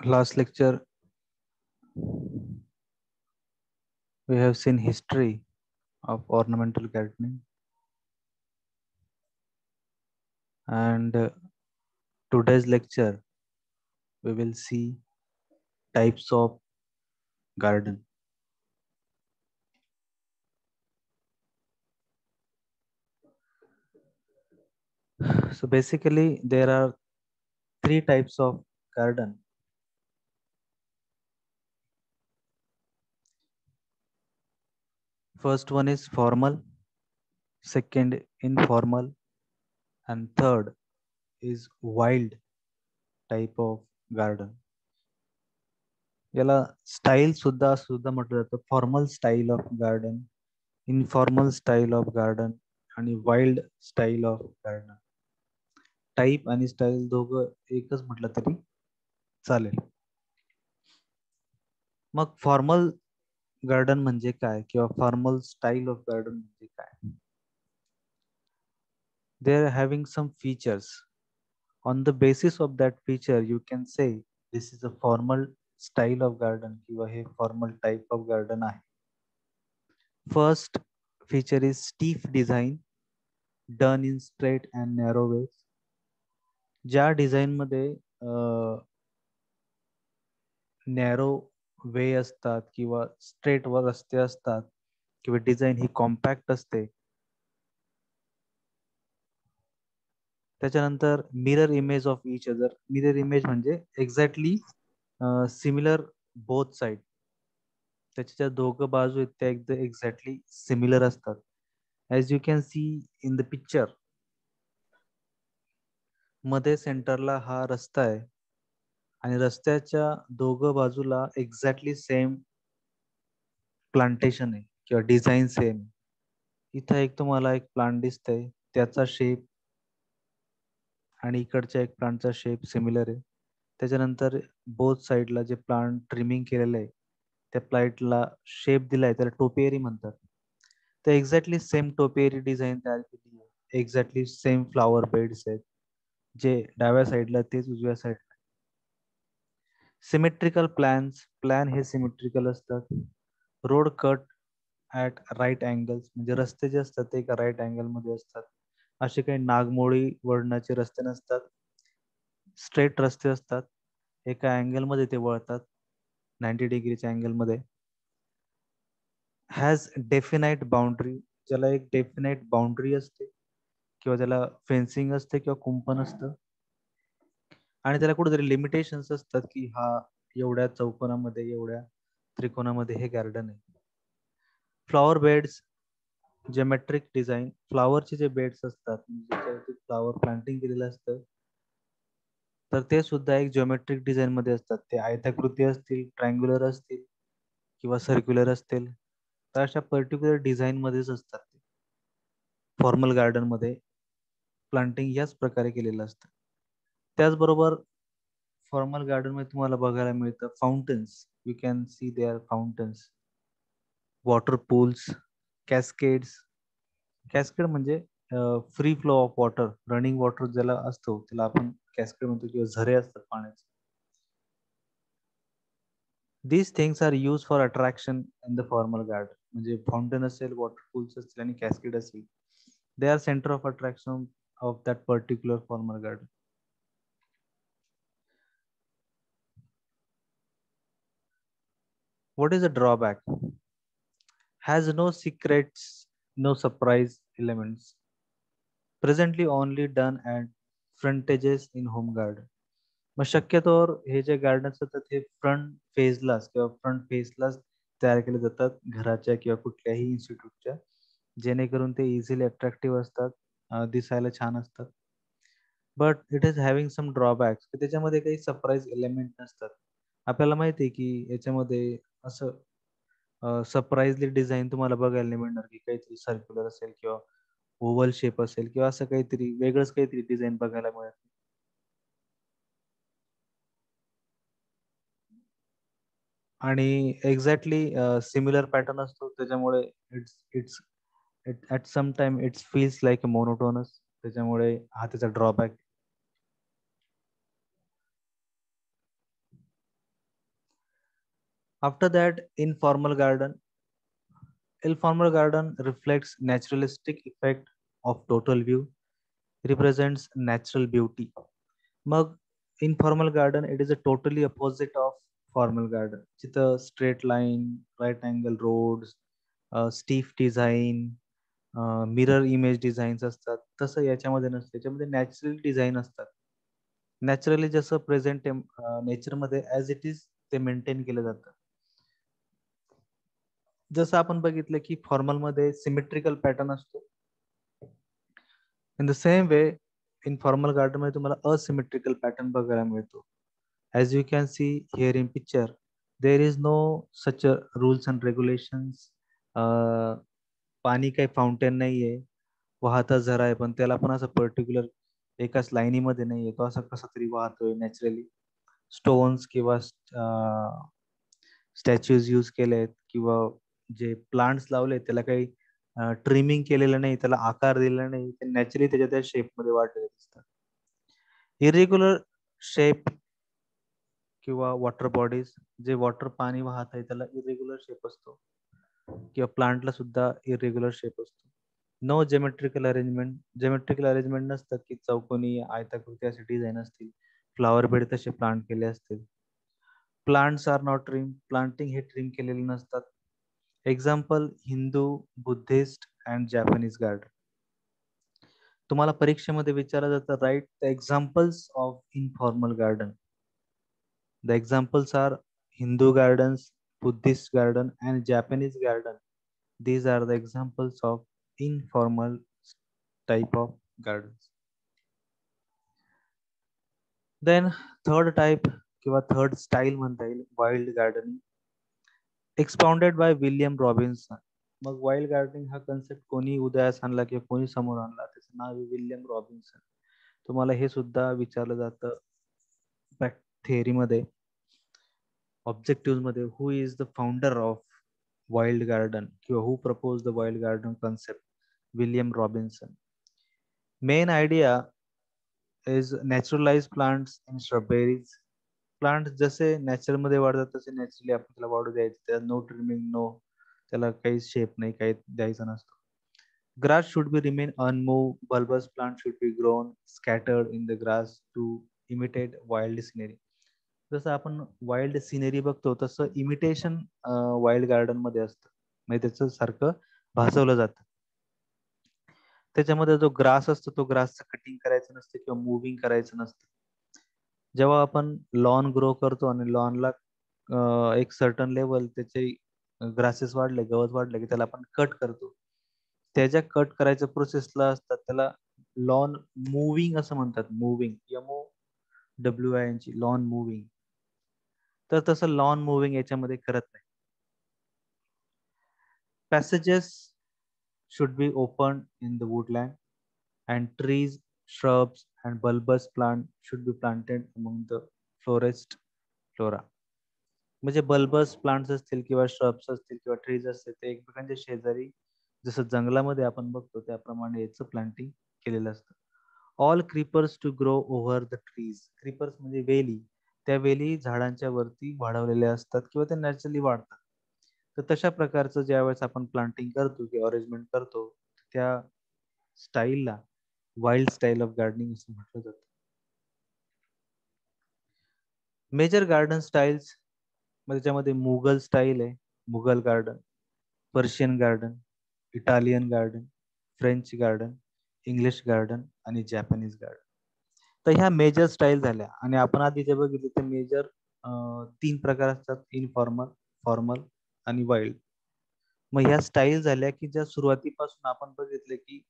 Last lecture, we have seen history of ornamental gardening, and today's lecture, we will see types of garden. So basically, there are three types of garden. First one is formal, second informal, and third is wild type of garden. याला style सुद्धा सुद्धा म्हटलं जातं. Formal style of garden, informal style of garden आणि wild style of garden. Type आणि style दोघं एकच म्हटलं तरी चालेल. मग फॉर्मल गार्डन म्हणजे काय किंवा फॉर्मल स्टाईल ऑफ गार्डन म्हणजे काय? They are having some features. On the basis of that feature, you can say this is a formal style of garden किंवा हे formal type of garden आहे. First feature is stiff design done in straight and narrow ways. ज्या design मध्ये narrow वे असतात किंवा straight वर रस्ते असतात किंवा डिझाईन ही कॉम्पॅक्ट असते. त्याच्यानंतर mirror image of each other. Mirror image म्हणजे एक्झॅक्टली सिमिलर बोथ साइड. त्याच्या ज्या दोघं बाजू आहेत त्या एकदम एक्झॅक्टली सिमिलर असतात. As you can C in the picture, मध्ये सेंटरला हा रस्ता आहे आणि रस्त्याच्या दोघं बाजूला एक्झॅक्टली सेम प्लांटेशन आहे किंवा डिझाईन सेम. इथं एक तुम्हाला एक प्लांट दिसतंय, त्याचा शेप आणि इकडच्या एक प्लांटचा शेप सिमिलर आहे. त्याच्यानंतर बोथ साईडला जे प्लांट ट्रिमिंग केलेलं आहे त्या प्लांटला शेप दिलाय त्याला टोपियरी म्हणतात. तर एक्झॅक्टली सेम टोपियरी डिझाईन तयार केली आहे. एक्झॅक्टली सेम फ्लॉवर बेड्स आहेत, जे डाव्या साईडला तेच उजव्या साईडला. सिमेट्रिकल प्लॅन हे सिमेट्रिकल असतात. Road cut at right angles, म्हणजे रस्ते जे असतात ते एका राईट अँगल मध्ये असतात. असे काही नागमोडी वळणाचे रस्ते नसतात. स्ट्रेट रस्ते असतात, एका अँगल मध्ये ते वळतात 90 डिग्रीच्या अँगल मध्ये. हॅज डेफिनाइट बाउंड्री, ज्याला एक डेफिनाइट बाउंड्री असते किंवा त्याला फेन्सिंग असते किंवा कुंपण असतं. आणि त्याला कुठेतरी लिमिटेशन्स असतात की हा एवढ्या चौकोनामध्ये एवढ्या त्रिकोणामध्ये हे गार्डन आहे. Flower beds, geometric design. फ्लॉवरचे जे बेड्स असतात म्हणजे फ्लॉवर प्लांटिंग केलेलं असतं तर ते सुद्धा एक जिओमेट्रिक डिझाईन मध्ये असतात. ते आयताकृती असतील, ट्रायंग्युलर असतील किंवा सर्क्युलर असतील, तर अशा पर्टिक्युलर डिझाईन मध्येच असतात. ते फॉर्मल गार्डन मध्ये प्लांटिंग याच प्रकारे केलेलं असतं. त्याचबरोबर फॉर्मल गार्डन मध्ये तुम्हाला बघायला मिळतं fountains. You can see there fountains, water pools, cascades. Cascade म्हणजे free flow of water, running water ज्याला असतो त्याला आपण कॅस्केड म्हणतो किंवा झरे असतात पाण्याचे. These things are used for attraction in the formal garden. म्हणजे फाउंटेन असेल, वॉटर पूल्स असतील आणि कॅस्केड असेल, they are centre of attraction of that particular formal garden. What is the drawback? Has no secrets, no surprise elements. Presently only done at frontages in home garden. मग शक्यतोवर हे जे garden असतात ते front फेजलाच किंवा front फेसलाच तयार केले जातात घराच्या किंवा कुठल्याही इन्स्टिट्यूटच्या, जेणेकरून ते इझिली अट्रॅक्टिव्ह असतात, दिसायला छान असतात. But it is having some drawbacks, की त्याच्यामध्ये काही सरप्राईज एलिमेंट नसतात. आपल्याला माहिती आहे की याच्यामध्ये असं सरप्राईजली डिझाईन तुम्हाला बघायला नाही मिळणार की काहीतरी सर्क्युलर असेल किंवा ओव्हल शेप असेल किंवा असं काहीतरी वेगळंच काहीतरी डिझाईन बघायला मिळत. आणि एक्झॅक्टली सिमिलर पॅटर्न असतो त्याच्यामुळे it's it's at some time it's feels like a monotonous. त्याच्यामुळे हा त्याचा drawback. After that, informal garden. Informal garden reflects naturalistic effect of total view, represents natural beauty. मग informal garden, it is a totally opposite of formal garden. जिथं straight line, right angle roads, stiff design, mirror image designs असतात, तसं याच्यामध्ये नसतं. याच्यामध्ये natural design असतात. Naturally जसं present नेचरमध्ये ॲज इट इज ते मेंटेन केलं जातं. जसं आपण बघितलं की फॉर्मलमध्ये सिमेट्रिकल पॅटर्न असतो. In the same way informal garden मध्ये तुम्हाला असिमेट्रिकल पॅटर्न बघायला मिळतो. As you can see here in picture, there is no such rules and regulations. पाणी काही फाउंटेन नाहीये, वाहता झरा आहे, पण त्याला पण असं पर्टिक्युलर एकाच लाईनीमध्ये नाहीये, तो असा कसा तरी वाहतोय नॅचरली. स्टोन्स किंवा स्टॅच्यूज यूज केले आहेत किंवा जे प्लांट्स लावले त्याला काही ट्रिमिंग केलेलं नाही, त्याला आकार दिलेला नाही, ते नॅचरली त्याच्या त्या शेपमध्ये वाढलेले दिसतात. इरेग्युलर शेप किंवा वॉटर बॉडीज, जे वॉटर पाणी वाहत आहे त्याला इरेग्युलर शेप असतो, किंवा प्लांटला सुद्धा इरेग्युलर शेप असतो. No geometrical arrangement. Geometrical arrangement नसतं की चौकोनी आयताकृती असे डिझाईन असतील, फ्लॉवर बेड तसे प्लांट केले असतील. Plants are not trim. Planting हे ट्रिम केलेले नसतात. Example Hindu, Buddhist and Japanese garden. तुम्हाला परीक्षेमध्ये विचारलं जातं, write the examples of informal garden. The examples are Hindu gardens, Buddhist garden and Japanese garden. These are the examples of informal type of gardens. Then third type किंवा third style म्हणता येईल wild gardening, expounded by William Robinson. मग wild gardening हा concept कोणी उदयास आणला किंवा कोणी समोर आणला, त्याचं नाव आहे विल्यम रॉबिन्सन. तुम्हाला हे सुद्धा विचारलं जातं थेअरीमध्ये, ऑब्जेक्टिव्ह मध्ये, who is the founder of wild garden किंवा who propose the wild garden concept. William Robinson. Main idea is naturalise plants in strawberries. Plant जसे नॅचरमध्ये वाढतात तसे नॅचरली आपण त्याला वाढू द्यायचे, त्याला नो ट्रिमिंग, नो त्याला काही शेप नाही, काही द्यायचा नसतो. Grass should be remain unmove. Bulbous plant should be grown scattered in the grass to imitate wild scenery. जसं आपण वाईल्ड सिनेरी बघतो तसं इमिटेशन वाईल्ड गार्डन मध्ये असतं, म्हणजे त्याचं सारखं भासवलं जातं. त्याच्यामध्ये जो ग्रास असतो तो ग्रासचं कटिंग करायचं नसतं किंवा मुव्हिंग करायचं नसतं. जेव्हा आपण लॉन ग्रो करतो आणि लॉनला एक सर्टन लेवल त्याचे ग्रासेस वाढले, गवत वाढले की त्याला आपण कट करतो. त्याच्या कट करायच्या प्रोसेसला असतात, त्याला लॉन मुव्हिंग असं म्हणतात. Moving, MOWING, lawn moving. तर तसं लॉन मुव्हिंग याच्यामध्ये करत नाही. Passages should be opened in the woodland, and trees, shrubs, and bulbous plant should be planted among the forest flora. म्हणजे बल्बस प्लांट्स असतील किंवा श्रब्स असतील किंवा ट्रीज असतील ते एकमेकांच्या शेजारी जसं जंगलामध्ये आपण बघतो त्याप्रमाणे याचं प्लांटिंग केलेलं असतं. All creepers to grow over the trees. Creepers म्हणजे वेली. त्या वेली झाडांच्या वरती वाढवलेल्या असतात किंवा त्या नॅचरली वाढतात. तर तशा प्रकारचं ज्यावेळेस आपण प्लांटिंग करतो किंवा अरेंजमेंट करतो, त्या स्टाईलला वाईल्ड स्टाईल ऑफ गार्डनिंग असं म्हटलं जातं. मेजर गार्डन स्टाईल्स मध्ये त्याच्यामध्ये मुघल स्टाईल आहे, Mughal garden, Persian garden, Italian garden, French garden, English garden आणि जॅपनीज गार्डन. तर ह्या मेजर स्टाईल झाल्या. आणि आपण आधी जे बघितले ते मेजर 3 प्रकार असतात, इनफॉर्मल, फॉर्मल आणि वाईल्ड. मग ह्या स्टाईल झाल्या की ज्या सुरुवातीपासून आपण बघितले की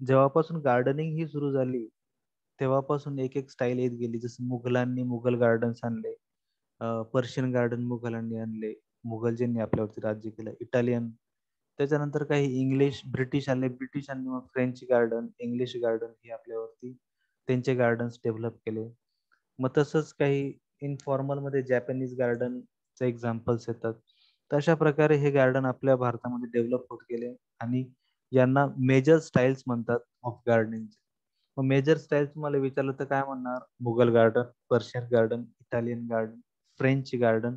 जेव्हापासून गार्डनिंग ही सुरू झाली तेव्हापासून एक एक स्टाईल येत गेली. जसं मुघलांनी मुघल गार्डन्स आणले, पर्शियन गार्डन मुघलांनी आणले, मुघलजींनी आपल्यावरती राज्य केलं, इटालियन. त्याच्यानंतर काही इंग्लिश, ब्रिटिश आले, ब्रिटिशांनी मग फ्रेंच गार्डन, इंग्लिश गार्डन हे आपल्यावरती त्यांचे गार्डन्स डेव्हलप केले. मग तसंच काही इनफॉर्मल मध्ये जॅपनीज गार्डनचे एक्झाम्पल्स येतात. तशा प्रकारे हे गार्डन आपल्या भारतामध्ये डेव्हलप होत गेले आणि यांना मेजर स्टाईल्स म्हणतात ऑफ गार्डनिंग. मग मेजर स्टाईल तुम्हाला विचारलं तर काय म्हणणार? Mughal garden, Persian garden, Italian garden, French garden,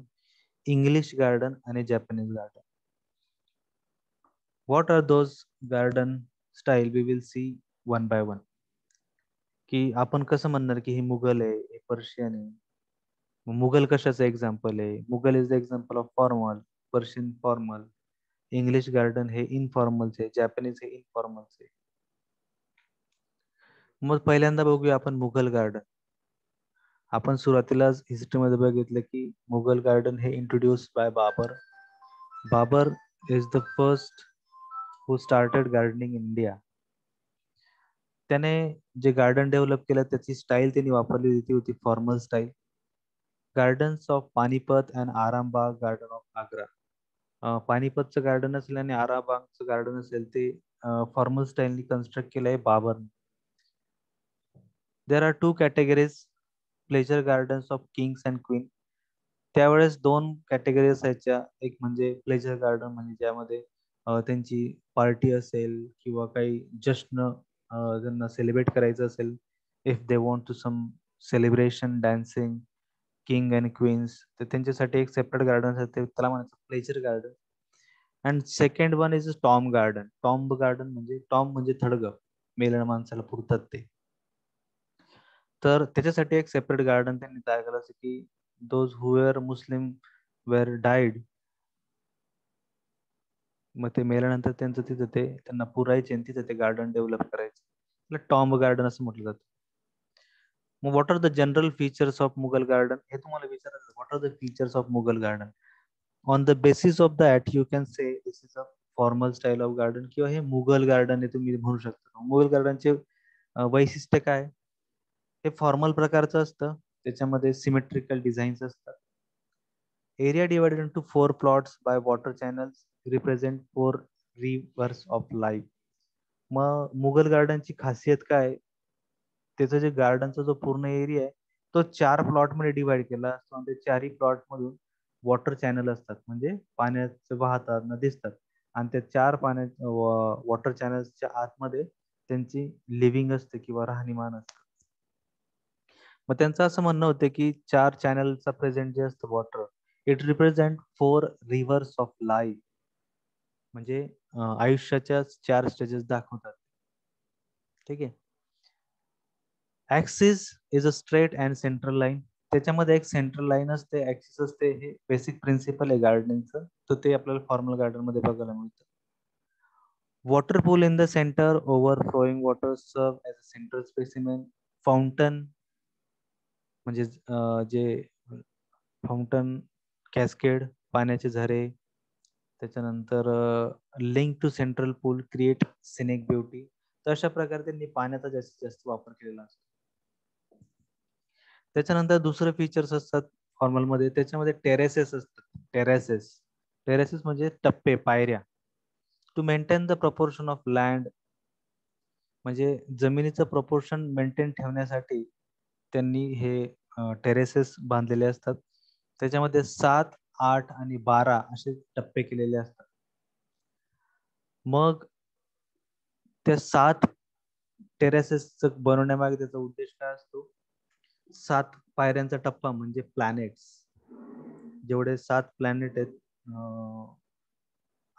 English garden आणि Japanese garden. What are those garden style we will see one by one. की आपण कसं म्हणणार की हे मुघल आहे, हे पर्शियन आहे. मुघल कशाचं एक्झाम्पल आहे? Mughal is the example of formal, Persian formal, English garden हे इनफॉर्मलचे आहे, जॅपनीज हे इनफॉर्मलचे आहे. मग पहिल्यांदा बघूया आपण मुघल गार्डन. आपण सुरुवातीलाच हिस्ट्रीमध्ये बघितलं की मुघल गार्डन हे introduce by Babur. Babur is the first who started gardening in India. त्याने जे गार्डन डेव्हलप केलं त्याची स्टाईल त्यांनी वापरली ती होती formal style. Gardens of Panipat and Arambagh garden of Agra. पानिपतचं गार्डन असेल आणि आरामबागचं गार्डन असेल ते फॉर्मल स्टाईलनी कन्स्ट्रक्ट केलं आहे बाबरने. There are two categories pleasure gardens of kings and queen. त्यावेळेस दोन कॅटेगरी असायच्या. एक म्हणजे प्लेजर गार्डन म्हणजे ज्यामध्ये त्यांची पार्टी असेल किंवा काही जश्न त्यांना सेलिब्रेट करायचं असेल, if they want to some celebration dancing king and queens, तर त्यांच्यासाठी एक सेपरेट गार्डन असते, त्याला म्हणायचं pleasure garden. And second one is tomb garden. Tomb garden म्हणजे टॉम म्हणजे थडग, मेलेल्या माणसाला पुरतात ते. तर त्याच्यासाठी एक सेपरेट गार्डन त्यांनी तयार केलं, असं की दोज हुएर मुस्लिम वेर डाईड, मग ते मेल्यानंतर त्यांचं तिथं ते त्यांना पुरायचे आणि तिथं ते गार्डन डेव्हलप करायचे. त्याला टॉम्ब गार्डन असं म्हटलं जातं. मग what are the general features of Mughal garden हे तुम्हाला विचारायचं. What are the features of Mughal garden? On the basis of that you can say this is a formal style of garden किंवा हे मुघल गार्डन हे तुम्ही म्हणू शकता. मुघल गार्डनचे वैशिष्ट्य काय? हे फॉर्मल प्रकारचं असतं, त्याच्यामध्ये सिमेट्रिकल डिझाईन्स असतात. Area divided into 4 plots by water channels represent 4 reverse of life. मग मुघल गार्डनची खासियत काय? त्याचं जे गार्डनचा जो पूर्ण एरिया आहे तो 4 प्लॉट मध्ये डिवाइड केला असतो आणि ते चारही प्लॉट मधून वॉटर चॅनल असतात, म्हणजे पाण्याचे वाहतात दिसतात. आणि त्या 4 पाण्या वॉटर चॅनल्सच्या आतमध्ये त्यांची लिव्हिंग असते किंवा राहणीमान असतं. मग त्यांचं असं म्हणणं होतं की 4 चॅनलचा प्रेझेंट जे असतं water, it represent 4 reverse of life. म्हणजे आयुष्याच्या 4 स्टेजेस दाखवतात. ठीक आहे. Axis is a straight and central line. त्याच्यामध्ये एक सेंट्रल लाईन असते, ऍक्सिस असते. हे बेसिक प्रिन्सिपल आहे गार्डनिंगचं, तर ते आपल्याला फॉर्मल गार्डन मध्ये बघायला मिळतं. Water pool in the centre, overflowing water serve as a central specimen. Fountain म्हणजे जे फाउंटन, कॅस्केड, पाण्याचे झरे. त्याच्यानंतर link to central pool create scenic beauty. तर अशा प्रकारे त्यांनी पाण्याचा जास्तीत जास्त वापर केलेला असतो. त्याच्यानंतर दुसरं फीचर्स असतात फॉर्मल मध्ये, त्याच्यामध्ये टेरेसेस असतात. टेरेसेस टेरेसेस म्हणजे टप्पे, पायऱ्या. To maintain the proportion of land, म्हणजे जमिनीचं प्रपोर्शन मेंटेन ठेवण्यासाठी त्यांनी हे टेरेसेस बांधलेले असतात. त्याच्यामध्ये 7, 8 आणि 12 असे टप्पे केलेले असतात. मग त्या 7 टेरेसेस बनवण्यामागे त्याचा उद्देश काय असतो? 7 पायऱ्यांचा टप्पा म्हणजे प्लॅनेट्स. जेवढे 7 प्लॅनेट आहेत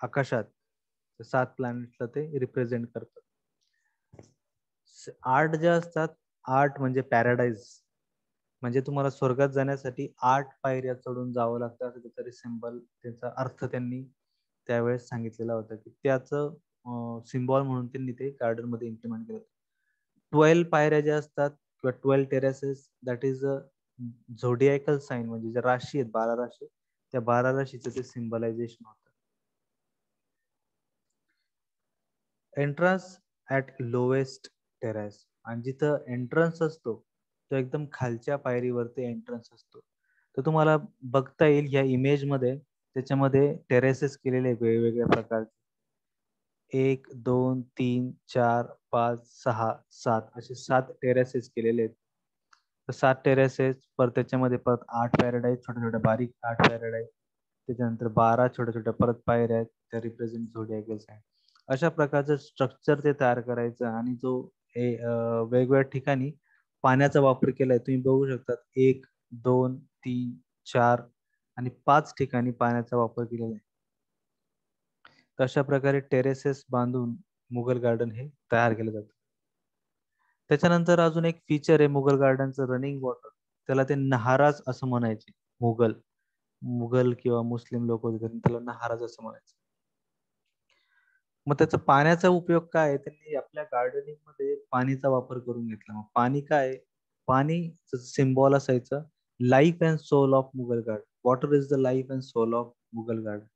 आकाशात, 7 प्लॅनेटला ते रिप्रेझेंट करतात. 8 जे असतात, 8 म्हणजे पॅराडाईज, म्हणजे तुम्हाला स्वर्गात जाण्यासाठी 8 पायऱ्या चढून जावं लागतं, असं त्याचा सिंबल, त्याचा अर्थ त्यांनी त्यावेळेस सांगितलेला होता की त्याचं सिम्बॉल म्हणून त्यांनी ते गार्डन मध्ये इम्प्लिमेंट केलं. 12 पायऱ्या ज्या असतात किंवा 12 terraces, that is a zodiacal sign, म्हणजे ज्या राशी आहेत 12 राशी, त्या 12 राशीचं ते सिम्बलायझेशन होतं. एंट्रन्स ऍट लोएस्ट टेरेस, आणि जिथं एंट्रन्स असतो तो एकदम खालच्या पायरीवरती एंट्रन्स असतो. तर तुम्हाला बघता येईल या इमेज मध्ये, त्याच्यामध्ये टेरेसेस केलेले वेगवेगळ्या प्रकारचे, 1 2 3 4 5 6 7 असे 7 टेरेसेस केलेले आहेत. तर 7 टेरेसेस, परत त्याच्यामध्ये परत 8 पॅराडाईज, छोट्या छोट्या बारीक 8 पॅराडाईज, त्याच्यानंतर 12 छोट्या छोट्या परत पायऱ्या आहेत, त्या रिप्रेझेंट झोडियाकल साइन. अशा प्रकारचं स्ट्रक्चर ते तयार करायचं. आणि जो हे वेगवेगळ्या ठिकाणी पाण्याचा वापर केलाय तुम्ही बघू शकता, 1 2 3 4 आणि 5 ठिकाणी पाण्याचा वापर केलेला आहे. तशा प्रकारे टेरेसेस बांधून मुघल गार्डन हे तयार केलं जातं. त्याच्यानंतर अजून एक फीचर आहे मुघल गार्डनचं, रनिंग वॉटर. त्याला ते नहाराज असं म्हणायचे. मुघल किंवा मुस्लिम लोक होते त्यांनी त्याला नहाराज असं म्हणायचं. मग त्याचा पाण्याचा उपयोग काय आहे? त्यांनी आपल्या गार्डनिंग मध्ये पाणीचा वापर करून घेतला. मग पाणी काय आहे? पाणी सिम्बॉल असायचं, life and soul of Mughal garden. Water is the life and soul of Mughal garden.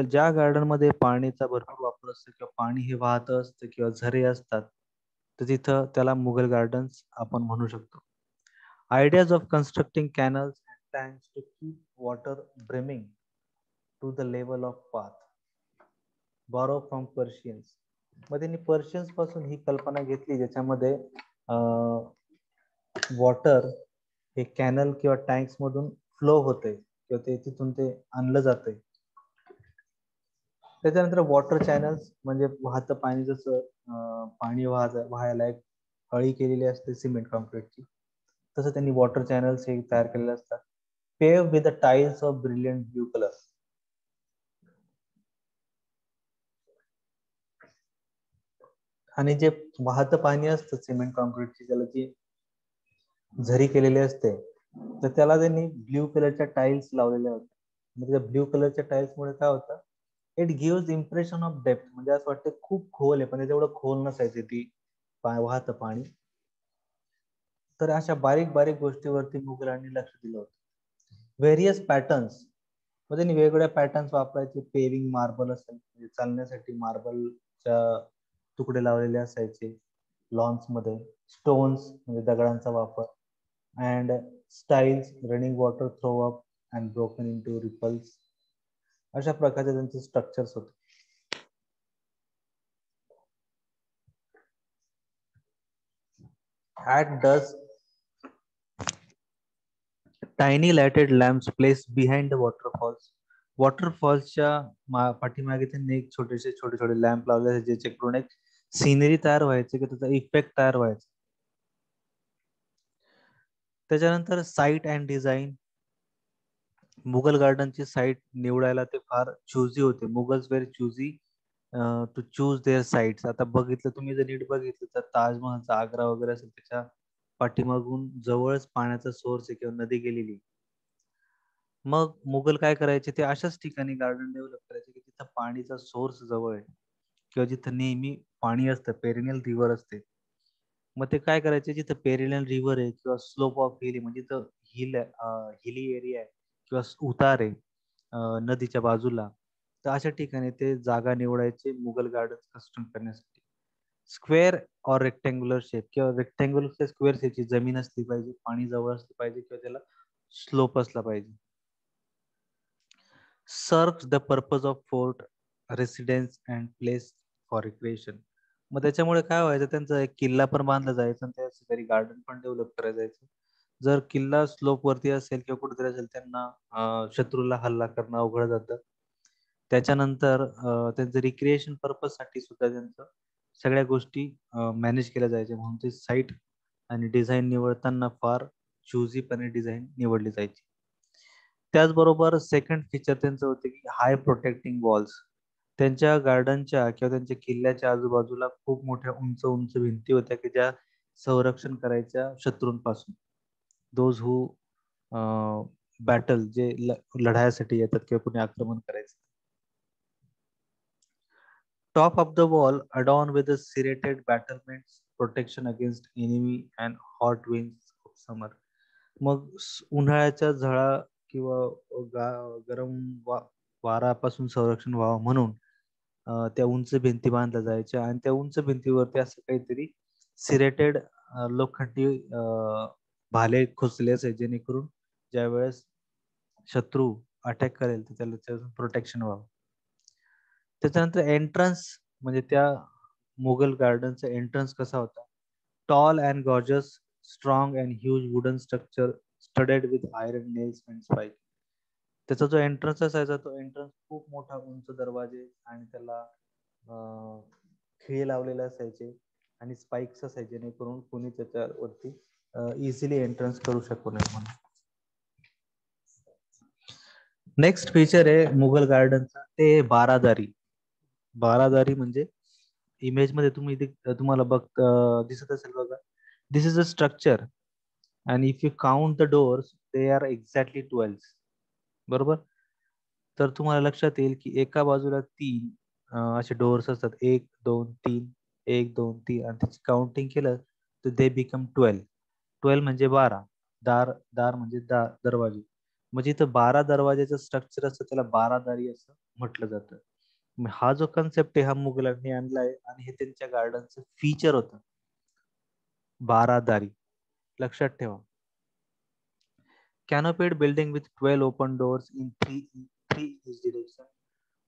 ज्या गार्डन मध्ये पाणीचा भरपूर वापर असतो किंवा पाणी हे वाहत असतं किंवा झरे असतात, तर तिथं त्याला मुघल गार्डन्स आपण म्हणू शकतो. Ideas of constructing canals and tanks to keep water brimming to the level of path, borrow from Persians. मग त्यांनी पर्शियन्स पासून ही कल्पना घेतली, ज्याच्यामध्ये वॉटर हे कॅनल किंवा टँक्स मधून फ्लो होते किंवा ते तिथून ते आणलं जाते. त्याच्यानंतर वॉटर चॅनल्स म्हणजे वाहतं पाणी, जसं पाणी व्हायला एक हळी केलेली असते सिमेंट कॉन्क्रीटची, तसं त्यांनी वॉटर चॅनल्स हे तयार केलेले असतात. Paved with the tiles of brilliant blue colour. आणि जे वाहतं पाणी असतं सिमेंट कॉन्क्रीटची, त्याला जी झरी केलेली असते, तर त्याला त्यांनी ब्ल्यू कलरच्या टाइल्स लावलेल्या होत्या. म्हणजे ब्ल्यू कलरच्या टाइल्स मुळे काय होतं, it gives impression of depth. म्हणजे असं वाटतं खूप खोल आहे, पण तेवढं खोल नसायचे ती वाहतं पाणी. तर अशा बारीक बारीक गोष्टीवरती मुघलांनी लक्ष दिलं होतं. व्हेरियस पॅटर्न्स मध्ये त्यांनी वेगवेगळ्या पॅटर्न्स वापरायचे. पेविंग मार्बल असेल, म्हणजे चालण्यासाठी मार्बलच्या तुकडे लावलेले असायचे लॉन्स मध्ये. स्टोन्स म्हणजे दगडांचा वापर. And styles, running water throw up and broken into ripples. अशा प्रकारचे त्यांचे स्ट्रक्चर्स होते. At dusk, tiny lighted lamps placed behind the waterfalls. वॉटरफॉल्सच्या पाठीमागे त्यांनी एक छोटे छोटे लॅम्प लावले, ज्याचे करून एक सिनरी तयार व्हायचे, की त्याचा इफेक्ट तयार व्हायचा. त्याच्यानंतर साईट अँड डिझाईन. मुघल गार्डनची साईट निवडायला ते फार चुझी होते. Mughals were choosy to choose their sites. आता बघितलं तुम्ही, जर नीट बघितलं तर ताजमहलचा आग्रा वगैरे असेल, त्याच्या पाठीमागून जवळच पाण्याचा सोर्स आहे किंवा नदी गेलेली. मग मुघल काय करायचे, ते अशाच ठिकाणी गार्डन डेव्हलप करायचे की तिथं पाणीचा सोर्स जवळ आहे किंवा जिथं नेहमी पाणी असतं, पेरिनियल रिव्हर असते. मग ते काय करायचे, जिथं पेरिनियल रिव्हर आहे किंवा स्लोप ऑफ हिल, म्हणजे जिथं हिली एरिया आहे किंवा उतार आहे नदीच्या बाजूला, तर अशा ठिकाणी ते जागा निवडायचे मुघल गार्डन कन्स्ट्रक्ट करण्यासाठी. स्क्वेअर ऑर रेक्टँग्युलर शेप किंवा रेक्टँग्युलर स्क्वेअर शेपची जमीन असली पाहिजे, पाणी जवळ असलं पाहिजे किंवा त्याला स्लोप असला पाहिजे. Serves the purpose of fort, residence and place for recreation. मग त्याच्यामुळे काय व्हायचं, त्यांचा एक किल्ला पण बांधला जायचा आणि त्या शेजारी गार्डन पण डेव्हलप करायला जायचं. जर किल्ला स्लोप वरती असेल किंवा कुठेतरी असेल, त्यांना शत्रूला हल्ला करणं अवघड जातं. त्याच्यानंतर त्यांचं रिक्रिएशन पर्पज साठी सुद्धा त्यांचं सगळ्या गोष्टी मॅनेज केल्या जायच्या. म्हणून ते साईट आणि डिझाईन निवडताना फार चुझीपणे डिझाईन निवडली जायची. त्याचबरोबर सेकंड फीचर त्यांचं होते की हाय प्रोटेक्टिंग वॉल्स. त्यांच्या गार्डनच्या किंवा त्यांच्या किल्ल्याच्या आजूबाजूला खूप मोठ्या उंच उंच भिंती होत्या, की ज्या संरक्षण करायच्या शत्रूंपासून. दोज हू बॅटल, जे लढायसाठी येतात किंवा कोणी आक्रमण करायचं. Top of the wall adorned with the serrated battlements, protection against enemy and hot winds of summer. मग उन्हाळ्याच्या झळा किंवा गरम वारापासून संरक्षण व्हावं म्हणून त्या उंच भिंती बांधल्या जायच्या. आणि त्या उंच भिंतीवरती असं काहीतरी सिरेटेड लोखंडी भाले खोचले असे, जेणेकरून ज्या वेळेस शत्रू अटॅक करेल तर त्याला प्रोटेक्शन व्हावं. त्याच्यानंतर एंट्रन्स, म्हणजे त्या मुघल गार्डनचा एंट्रन्स कसा होता. Tall and gorgeous, strong and huge wooden structure studded with iron nails and spike. त्याचा जो एंट्रन्स असायचा, तो एंट्रन्स खूप मोठा उंच दरवाजे आणि त्याला खिळे लावलेले असायचे आणि स्पाइक्स असायचे, जेणेकरून कोणी त्याच्यावरती इझिली एंट्रन्स करू शकू नये म्हणून. नेक्स्ट फीचर आहे मुघल गार्डनचा, ते बारादारी. बारादारी म्हणजे इमेज मध्ये तुम्ही इथे तुम्हाला दिसत असेल बघा. This is a structure and if you count the doors they are exactly 12. बरोबर. तर तुम्हाला लक्षात येईल की एका बाजूला तीन असे डोअर्स असतात, 1 2 3, 1 2 3, आणि त्याची काउंटिंग केलं तर दे बिकम 12. 12 म्हणजे 12. दार दार म्हणजे दरवाजे. म्हणजे इथं 12 दरवाजेचं स्ट्रक्चर असतं, त्याला बारादारी असं म्हटलं जातं. हा जो कन्सेप्ट आहे हा मुघलांनी आणलाय आणि हे त्यांच्या गार्डनचं फीचर होतं, बारादारी. लक्षात ठेवा. Canopied building with 12 open doors in three each direction.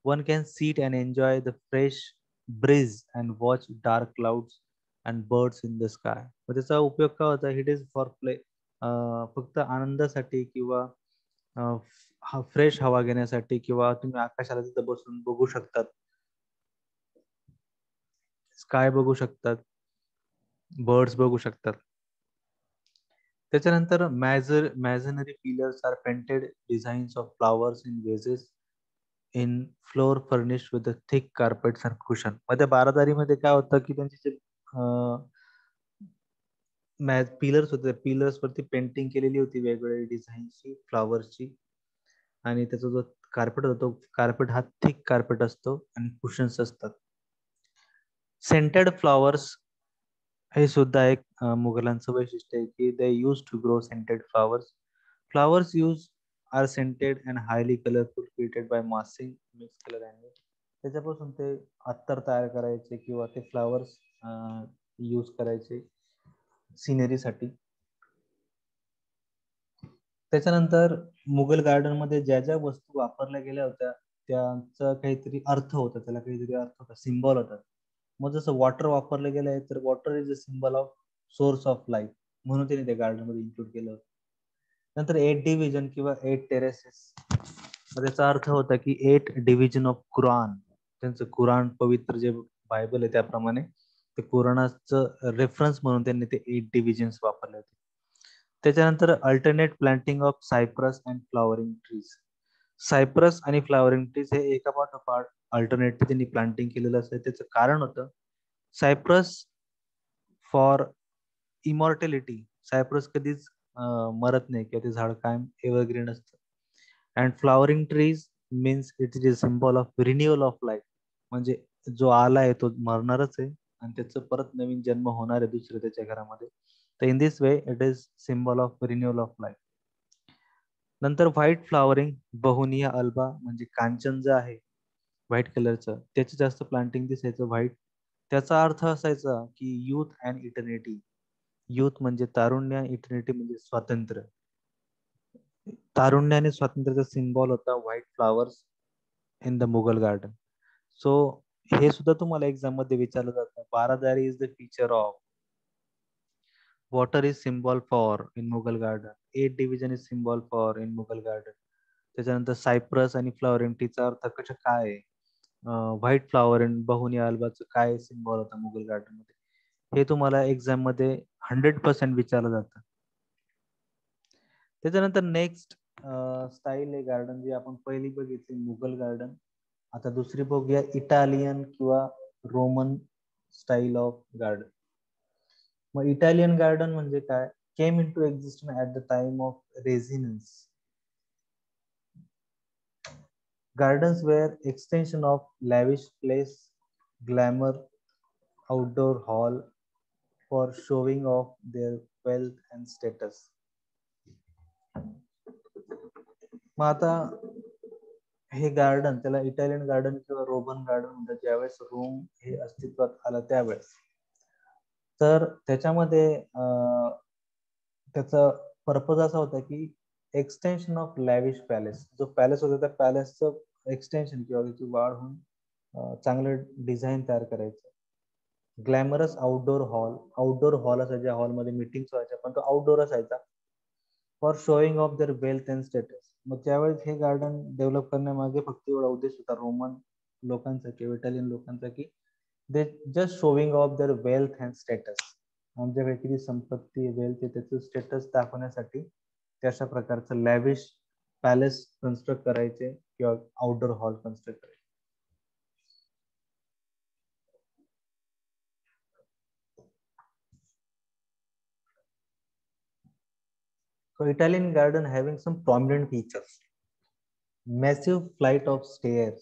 One can sit and enjoy the fresh breeze and watch dark clouds and birds in the sky. मग त्याचा उपयोग काय होता? इट इज फॉर प्ले, फक्त आनंदासाठी किंवा फ्रेश हवा घेण्यासाठी, किंवा तुम्ही आकाशाला तिथं बसून बघू शकतात, स्काय बघू शकतात, बर्ड्स बघू शकतात. त्याच्यानंतर masonry pillars are painted designs of flowers in wedges in floor furnished with thick carpets and cushion. मध्ये बारादारीमध्ये काय होतं की त्यांचे जे पिलर्स होते, पिलर्स वरती पेंटिंग केलेली होती वेगवेगळ्या डिझाईनची फ्लॉवरची, आणि त्याचा जो कार्पेट होता तो कार्पेट हा थिक कार्पेट असतो आणि कुशन्स असतात. सेंटेड फ्लॉवर्स हे सुद्धा एक मुघलांचं वैशिष्ट्य आहे की they use to grow scented flowers. Flowers use are scented and highly colourful created by massing mix colour and. त्याच्यापासून ते अत्तर तयार करायचे किंवा ते फ्लॉवर्स यूज करायचे सिनरीसाठी. त्याच्यानंतर मुघल गार्डन मध्ये ज्या ज्या वस्तू वापरल्या गेल्या होत्या त्यांचा काहीतरी अर्थ होता, त्याला काहीतरी अर्थ होता, सिम्बॉल होता. मग जसं वॉटर वापरलं गेलं आहे तर water is a symbol of source of life, म्हणून त्यांनी त्या गार्डन मध्ये इन्क्लूड केलं होतं. नंतर 8 डिव्हिजन किंवा 8 टेरेसेस, त्याचा अर्थ होता की 8 डिव्हिजन ऑफ कुराण. त्यांचं कुराण पवित्र जे बायबल आहे त्याप्रमाणे ते कुराणाचं रेफरन्स म्हणून त्यांनी ते 8 डिव्हिजन्स वापरले होते. त्याच्यानंतर alternate planting of Cyprus and flowering trees. Cyprus आणि फ्लॉवरिंग ट्रीज हे एका पाठोपाठ अल्टरनेट त्यांनी प्लांटिंग केलेलं असतं. त्याचं कारण होतं सायप्रस फॉर इमॉर्टॅलिटी. सायप्रस कधीच मरत नाही किंवा ते झाड कायम एव्हरग्रीन असतं. And flowering trees means it is a symbol of renewal of life. म्हणजे जो आला आहे तो मरणारच आहे आणि त्याचं परत नवीन जन्म होणार आहे दुसरं त्याच्या घरामध्ये. तर in this way it is symbol of renewal of life. नंतर व्हाईट फ्लॉवरिंग बहुनिया अल्बा, म्हणजे कांचन जे आहे व्हाईट कलरचं त्याचं जास्त प्लांटिंग दिसायचं व्हाईट. त्याचा अर्थ असायचा की युथ अँड इटर्निटी. युथ म्हणजे तारुण्य, इटर्निटी म्हणजे स्वातंत्र्य. तारुण्य आणि स्वातंत्र्याचा सिम्बॉल होता white flowers in the Mughal garden. So हे सुद्धा तुम्हाला एक्झाम मध्ये विचारलं जातं. Baradari is the feature of, water is symbol for in Mughal garden, 8 division is symbol for in Mughal garden. त्याच्यानंतर सायप्रस आणि फ्लॉवरिंग टीचा अर्थ कशा काय आहे, व्हाईट फ्लॉवर इन बहुनी अल्बाचं काय सिम्बॉल होता मुघल गार्डन मध्ये, हे तुम्हाला एक्झाम मध्ये 100% विचारलं जातं. त्याच्यानंतर नेक्स्ट स्टाईल आहे गार्डन, जी आपण पहिली बघितली मुघल गार्डन. आता दुसरी बघूया इटालियन किंवा रोमन स्टाईल ऑफ गार्डन. मग इटालियन गार्डन म्हणजे काय? Came into existence at the time of renaissance. Gardens were extension of lavish place, glamour, outdoor hall for showing off their wealth and status. मग आता हे garden त्याला Italian garden किंवा Roman garden म्हणतात, ज्यावेळेस Rome हे अस्तित्वात आलं त्यावेळेस. तर त्याच्यामध्ये त्याचा पर्पज असा होता की एक्सटेन्शन ऑफ लॅविश पॅलेस. जो पॅलेस होता त्या पॅलेसचं एक्सटेन्शन किंवा त्याची वाढ होऊन चांगलं डिझाईन तयार करायचं. Glamorous outdoor hall, outdoor hall असायचा ज्या हॉलमध्ये मिटिंग्स व्हायच्या, पण तो आउटडोर असायचा. For showing of their wealth and status. मग त्यावेळेस हे गार्डन डेव्हलप करण्यामागे फक्त एवढा उद्देश होता रोमन लोकांचा किंवा इटालियन लोकांचा की they just showing of their wealth and status. आमच्याकडे किती संपत्ती वेल्थ आहे त्याचं स्टेटस दाखवण्यासाठी ते अशा प्रकारचं लॅविश पॅलेस कन्स्ट्रक्ट करायचे किंवा आउटडोर हॉल कन्स्ट्रक्ट करायचे. So Italian garden having some prominent features. Massive flight of stairs,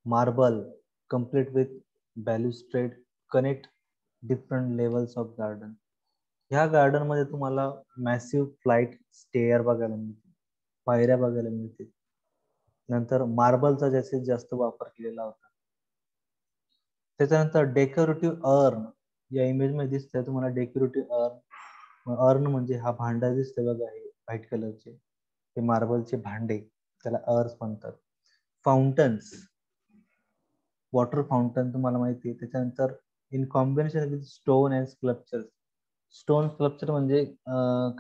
marble, complete with balustrade, connect different levels of garden. ह्या गार्डन मध्ये तुम्हाला मॅसिव्ह फ्लाईट स्टेअर बघायला मिळते, पायऱ्या बघायला मिळते. नंतर मार्बलचा जास्तीत जास्त वापर केलेला होता. त्याच्यानंतर डेकोरेटिव्ह अर्न, या इमेज मध्ये दिसतंय तुम्हाला डेकोरेटिव्ह अर्न. अर्न म्हणजे हा भांडा दिसतोय बघा, हे व्हाईट कलरचे, हे मार्बलचे भांडे, त्याला अर्स म्हणतात. फाउंटन्स, वॉटर फाउंटन तुम्हाला माहिती आहे. त्याच्यानंतर in combination with stone and sculpture. Stone sculpture म्हणजे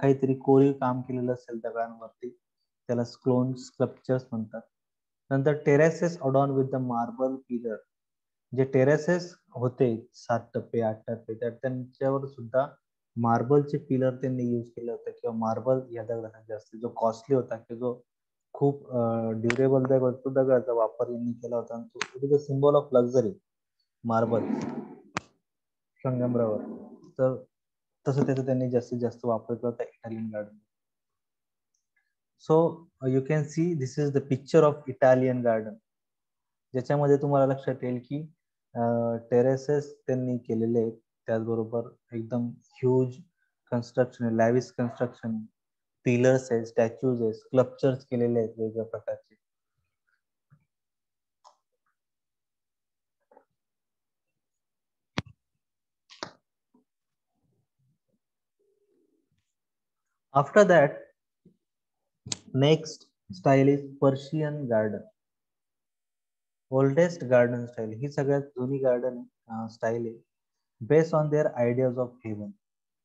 काहीतरी कोरीव काम केलेलं असेल दगडांवरती, त्याला स्टोन स्कल्पचर्स म्हणतात. नंतर terraces adorn with the marble pillar, जे टेरेसेस होते 7 टप्पे 8 टप्पे, तर त्यांच्यावर सुद्धा मार्बलचे पिलर त्यांनी यूज केलं होतं, किंवा मार्बल या दगडाचा जास्त जो कॉस्टली होता, की जो खूप ड्युरेबल दगडाचा वापर यांनी केला होता. It is a symbol of luxury, marble संगमरवर. तर तसं त्याचा त्यांनी जास्तीत जास्त वापर केला होता Italian garden. So you can see this is the picture of Italian garden, ज्याच्यामध्ये तुम्हाला लक्षात येईल की टेरेसेस त्यांनी केलेले आहेत, त्याचबरोबर एकदम huge construction, lavish construction, pillars आहेत, स्टॅच्यूज आहेत, स्कल्पचर्स केलेले आहेत वेगवेगळ्या प्रकारचे. After that, next style is Persian garden. Oldest garden style, ही सगळ्यात जुनी गार्डन स्टाईल आहे, based on their ideas of heaven.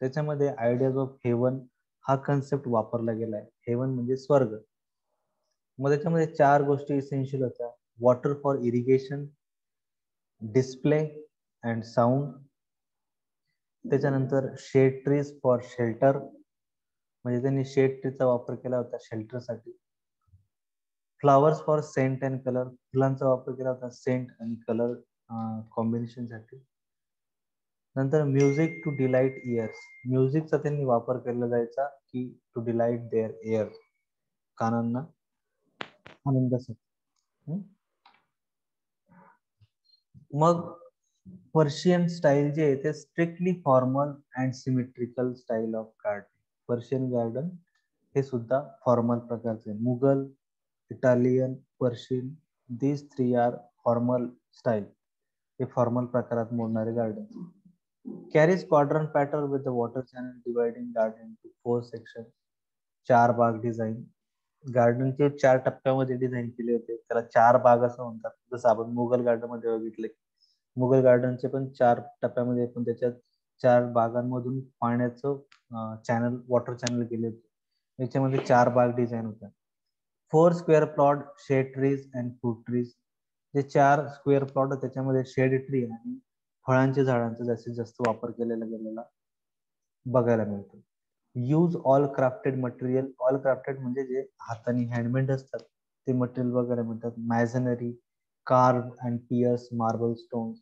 त्याच्यामध्ये आयडियाज ऑफ हेवन हा कन्सेप्ट वापरला गेला आहे. हेवन म्हणजे स्वर्ग. मग त्याच्यामध्ये 4 गोष्टी इसेन्शियल होत्या: water for irrigation, display and sound, त्याच्यानंतर शेड ट्रीज फॉर शेल्टर, म्हणजे त्यांनी शेड ट्रीचा वापर केला होता शेल्टरसाठी. Flowers for scent and colour, फुलांचा वापर केला होता सेंट आणि कलर कॉम्बिनेशन साठी. नंतर म्युझिक टू डिलाइट इयर्स, म्युझिकचा त्यांनी वापर केला जायचा की टू डिलाइट देअर इयर, कानांना आनंदासाठी. मग पर्शियन स्टाईल जे आहे ते strictly formal and symmetrical style of garden. Persian garden हे सुद्धा फॉर्मल प्रकारचे. Mughal, Italian, Persian, these 3 are formal style, हे फॉर्मल प्रकारात मोडणारे garden. Carries quadrant pattern with the water channel dividing garden to 4 section, 4 बाग डिझाईन. गार्डनचे 4 टप्प्यामध्ये डिझाईन केले होते, त्याला 4 बाग असं म्हणतात. जसं आपण मुघल गार्डन मध्ये बघितले, मुघल गार्डनचे पण 4 टप्प्यामध्ये, पण त्याच्यात 4 बागांमधून पाण्याचं चॅनल, वॉटर चॅनल केले होते. याच्यामध्ये 4 बाग डिझाईन होत्या. 4 square plot, shade trees and fruit trees. जे 4 स्क्वेअर प्लॉट त्याच्यामध्ये शेड ट्री आणि फळांच्या झाडांचा जास्तीत जास्त वापर केलेला गेलेला बघायला मिळतो. Use all crafted material, all crafted म्हणजे जे हाताने हँडमेड असतात ते मटेरियल वगैरे म्हणतात. Masonry, carve and pierce marble stone,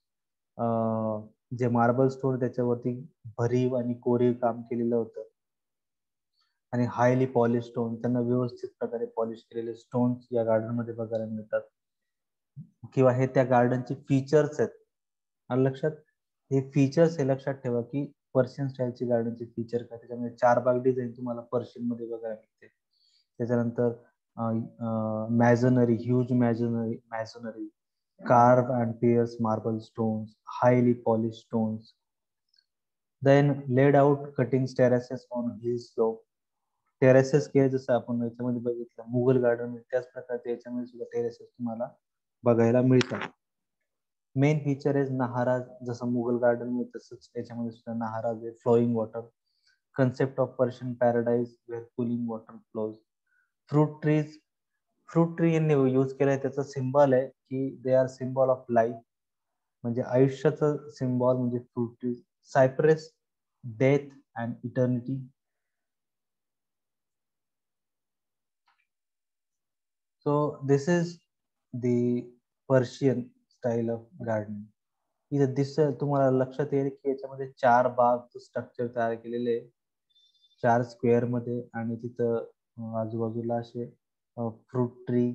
जे मार्बल स्टोन त्याच्यावरती भरीव आणि कोरीव काम केलेलं होतं. आणि हायली पॉलिश स्टोन, त्यांना व्यवस्थित प्रकारे पॉलिश केलेले स्टोन्स या गार्डन मध्ये बघायला मिळतात, किंवा हे त्या गार्डनचे फीचर्स आहेत. आणि लक्षात, हे फीचर्स हे लक्षात ठेवा की पर्शियन स्टाईलची गार्डनचे फीचर काय. त्याच्यामध्ये 4 बाग डिझाईन तुम्हाला पर्शियन मध्ये बघायला मिळते. त्याच्यानंतर masonry, huge masonry, carve and pierce marble stones, highly polish stones. Then laid out cutting terraces on hill slope. Terraces के जसं आपण याच्यामध्ये बघितलं मुघल गार्डन, त्याच प्रकारचे याच्यामध्ये सुद्धा टेरेसेस तुम्हाला बघायला मिळतात. मेन फीचर आहे नहारा, जसं मुघल गार्डन मध्ये तसंच त्याच्यामध्ये सुद्धा नहारा, flowing water, concept of Persian paradise where cooling water flows. Fruit trees, fruit tree यांनी यूज केलाय, त्याचा सिम्बॉल आहे की they are symbol of life, म्हणजे आयुष्याचं सिम्बॉल म्हणजे fruit trees. Cypress, death and eternity. So this is the Persian style of gardening. इथे तुम्हाला लक्षात येईल की याच्यामध्ये 4 बाग स्ट्रक्चर तयार केलेले आहे, 4 स्क्वेअर मध्ये, आणि तिथं आजूबाजूला असे फ्रूट ट्री,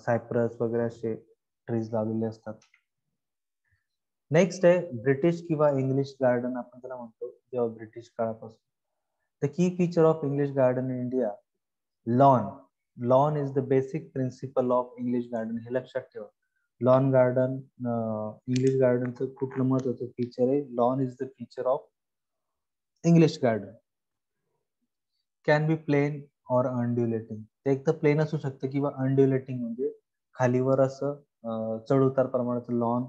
सायप्रस वगैरे असे ट्रीज लावलेले असतात. नेक्स्ट आहे ब्रिटिश किंवा इंग्लिश गार्डन, आपण त्याला म्हणतो, जेव्हा ब्रिटिश काळापासून. The key feature of English garden in India, lawn. Lawn is the basic principle of English garden. हे लक्षात ठेवा. लॉन गार्डन, इंग्लिश गार्डनचं कुठलं महत्वाचं फीचर आहे? Lawn is the feature of English garden. Can be plain और undulating. ते एक तर प्लेन असू शकतं किंवा अनड्युलेटिंग, म्हणजे खालीवर असं चढ उतार प्रमाणाचं लॉन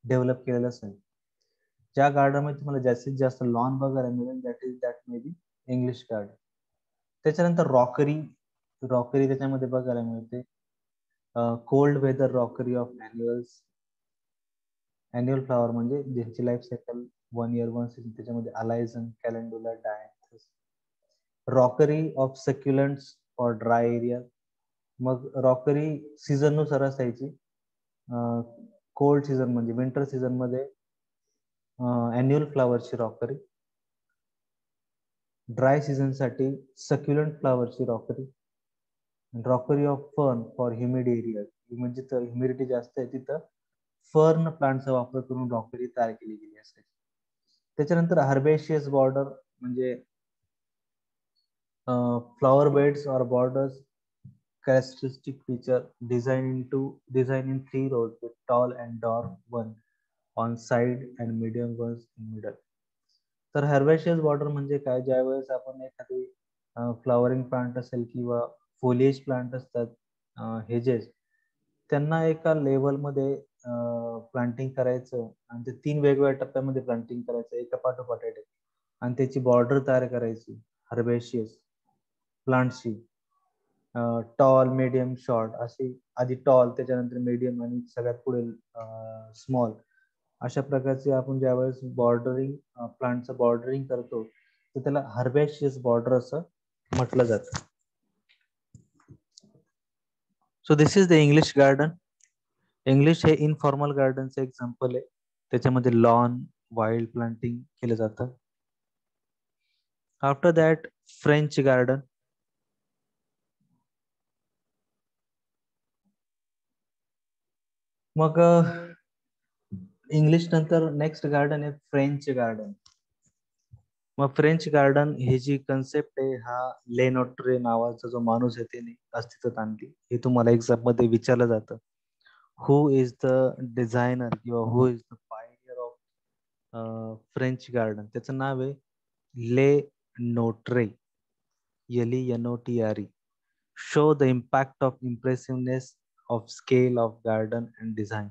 डेव्हलप केलेलं असेल. ज्या गार्डन मध्ये तुम्हाला जास्तीत जास्त लॉन बघायला मिळेल, that may be English garden. त्याच्यानंतर रॉकरी. रॉकरी त्याच्यामध्ये बघायला मिळते. Cold weather rockery of annuals. Annual flower म्हणजे ज्यांची लाईफ सायकल 1 year 1 season, त्याच्यामध्ये alyssum, calendula, dianthus. Rockery of succulents for dry area. मग रॉकरी सीझन नुसार असायची. कोल्ड सीझन म्हणजे विंटर सीझन मध्ये अॅन्युअल फ्लॉवरची रॉकरी, ड्राय सीझन साठी सक्युलंट फ्लॉवरची rockery. Rockery of fern for humid area, म्हणजे जिथं ह्युमिडिटी जास्त आहे तिथं फर्न प्लांटचा वापर करून रॉकरी तयार केली गेली असायची. त्याच्यानंतर हर्बेशियस बॉर्डर म्हणजे फ्लॉवर बेड्स और borders, characteristic feature, design in 3 rows with tall and dwarf one on side and medium ones in middle. तर हर्बेशियस बॉर्डर म्हणजे काय? ज्या वेळेस आपण एखादी फ्लॉवरिंग प्लांट असेल किंवा फोलिएज प्लांट असतात, हेजेस, त्यांना एका लेवल मध्ये प्लांटिंग करायचं आणि ते 3 वेगवेगळ्या टप्प्यामध्ये प्लांटिंग करायचं एका पाठोपाठ एक, आणि त्याची बॉर्डर तयार करायची हर्बेशियस प्लांटची. टॉल, मीडियम, शॉर्ट अशी. आधी टॉल, त्याच्यानंतर मीडियम, आणि सगळ्यात पुढे स्मॉल. अशा प्रकारचे आपण ज्यावेळेस बॉर्डरिंग प्लांटचं बॉर्डरिंग करतो तर त्याला हर्बेशियस बॉर्डर असं म्हटलं जातं. So this is the English garden. English हे इनफॉर्मल गार्डनचं एक्झाम्पल आहे. त्याच्यामध्ये लॉन, वाईल्ड प्लांटिंग केलं जातं. After that French garden. मग इंग्लिश नंतर नेक्स्ट गार्डन आहे फ्रेंच गार्डन. मग फ्रेंच गार्डन ही जी कन्सेप्ट आहे, हा लेनोट्रे नावाचा जो माणूस आहे त्याने अस्तित्वात आणली. हे तुम्हाला एक्झाम मध्ये विचारलं जातं. हु इज द डिझायनर किंवा who is the pioneer of French garden? त्याचं नाव आहे Le Notre, LENOTRE. Show the impact of impressiveness of scale of garden and design.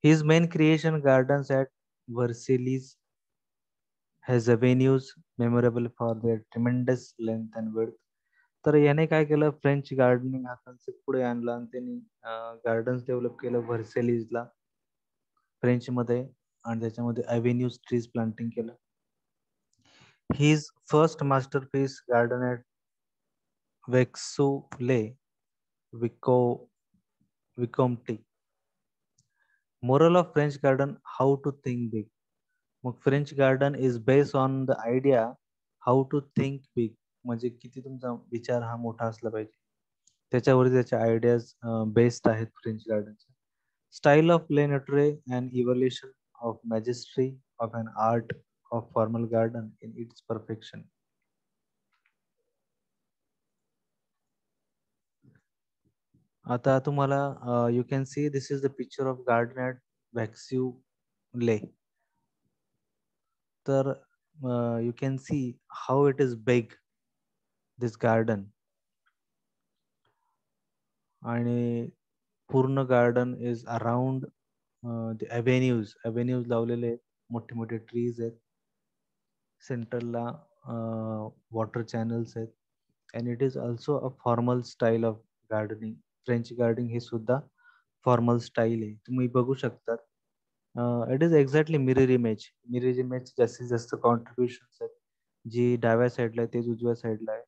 His main creation, gardens at Versailles, has avenues memorable for their tremendous length and width. तर याने काय केलं? French gardening हा concept पुढे आणला आणि त्यांनी gardens develop केलं व्हर्सेलिजला, फ्रेंच मध्ये, आणि त्याच्यामध्ये अव्हेन्यूज, ट्रीज प्लांटिंग केलं. His first masterpiece garden at Vaux le Vicomte. Moral of French garden, how to think big. मग French garden is based on the idea how to think big, म्हणजे किती तुमचा विचार हा मोठा असला पाहिजे, त्याच्यावरती त्याचे आयडियाज बेस्ड आहेत फ्रेंच गार्डनचे. Style of Le Notre and evolution of majesty of an art of formal garden in its perfection. आता तुम्हाला you can see this is the picture of garden at Vaux le. तर you can see how it is big, this garden, आणि पूर्ण garden is around the avenues लावलेले, मोठे मोठे trees आहेत, सेंटरला वॉटर चॅनल्स आहेत, and it is also a formal style of gardening. French gardening हे सुद्धा फॉर्मल स्टाईल आहे, तुम्ही बघू शकता. It is exactly mirror image जास्तीत जास्त कॉन्ट्रीब्युशन आहेत. जी डाव्या साईडला आहे तेच उजव्या साईडला आहे.